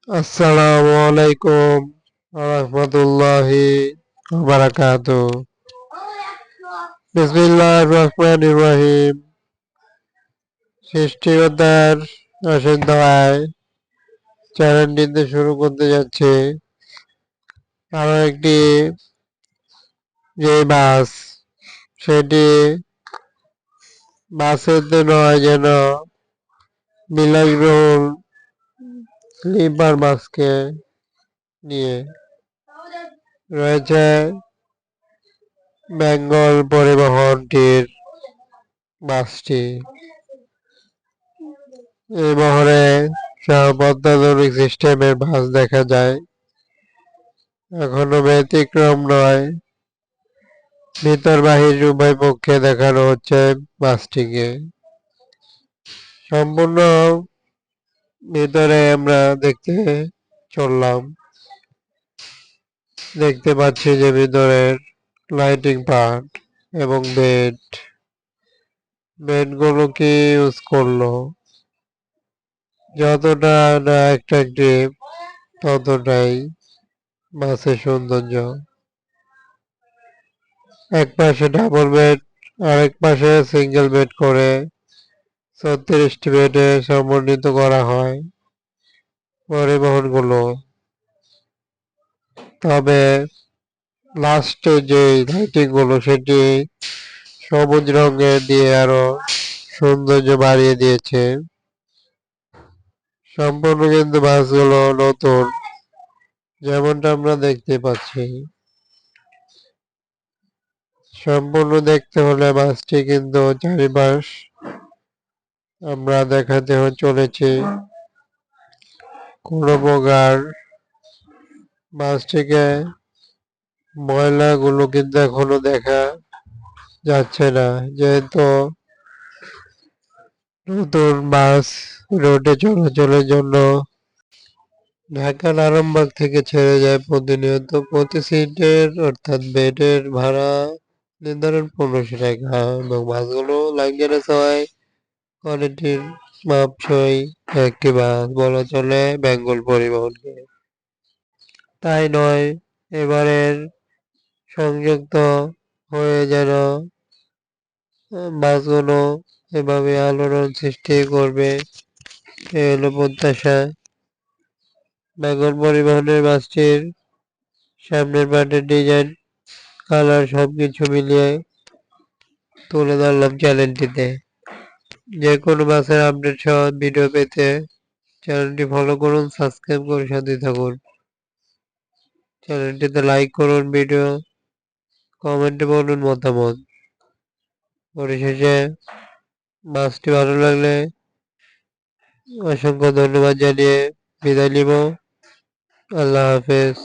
আসসালামু আলাইকুম রহমতুল্লাহি বারাকাতু। বিসমিল্লাহির রহমানির রহিম। সৃষ্টিকর্তার অশেষ দয়ায় চ্যানেলটিতে শুরু করতে যাচ্ছে আরো একটি যে বাস, সেটি বাসেতে নয় যেন বিলাসবহুল স্লিপার বাসকে নিয়ে রয়েছে বেঙ্গল পরিবহনটির বাসটি। এই বহরে সব অত্যাধুনিক সিস্টেমের বাস দেখা যায়। এখনো ব্যতিক্রম নয়, ভিতর বাহির উভয় পক্ষে দেখানো হচ্ছে বাসটিকে। সম্পূর্ণ ভিতরে আমরা দেখতে চললাম, দেখতে পাচ্ছি যে ভিতরের লাইটিং পার্ট এবং বেডগুলো কি ইউজ করলো, যতটা না অ্যাট্রাকটিভ ততটাই বাসের সৌন্দর্য। এক পাশে ডাবল বেড, আরেক পাশে সিঙ্গেল বেড করে ৩৬টি বেডে সমন্বিত করা হয় পরিবহনগুলো। তবে লাস্টে যে লাইটিং গুলো সেটি সবুজ রঙের দিয়ে আরো সৌন্দর্য বাড়িয়ে দিয়েছে। সম্পূর্ণ কিন্তু বাসগুলো নতুন, যেমনটা আমরা দেখতে পাচ্ছি। সম্পূর্ণ দেখতে হলে বাসটি কিন্তু চারিপাশ আমরা দেখাতে চলেছি। কোনো প্রকার বাসটিকে ময়লাগুলো কিন্তু এখনো দেখা যাচ্ছে না, যেহেতু নতুন বাস রোডে চলাচলের জন্য ঢাকার আরামবাগ থেকে ছেড়ে যায় প্রতিনিয়ত। প্রতি সিটের অর্থাৎ বেডের ভাড়া নির্ধারণ ১৫০০ টাকা এবং বাসগুলো লাক্সারিয়াস হওয়ায় কোয়ালিটির মাপসই একটি বাস বলা চলে বেঙ্গল পরিবহনকে। তাই নয়, এবারের সংযুক্ত হয়ে যেন বাসগুলো এভাবে আলোড়ন সৃষ্টি করবে, এ হলো প্রত্যাশা। বেঙ্গল পরিবহনের বাসটির সামনের পার্টের ডিজাইন, কালার সবকিছু মিলিয়ে তুলে ধরলাম চ্যানেলটিতে। যে কোনো বাসের আপডেট সহ ভিডিও পেতে চ্যানেলটি ফলো করুন, সাবস্ক্রাইব করে সাথে থাকুন। চ্যানেলটিতে লাইক করুন, ভিডিও কমেন্টে বলুন মতামত। পরিশেষে বাসটি ভালো লাগলে অসংখ্য ধন্যবাদ জানিয়ে বিদায় নিব। আল্লাহ হাফেজ।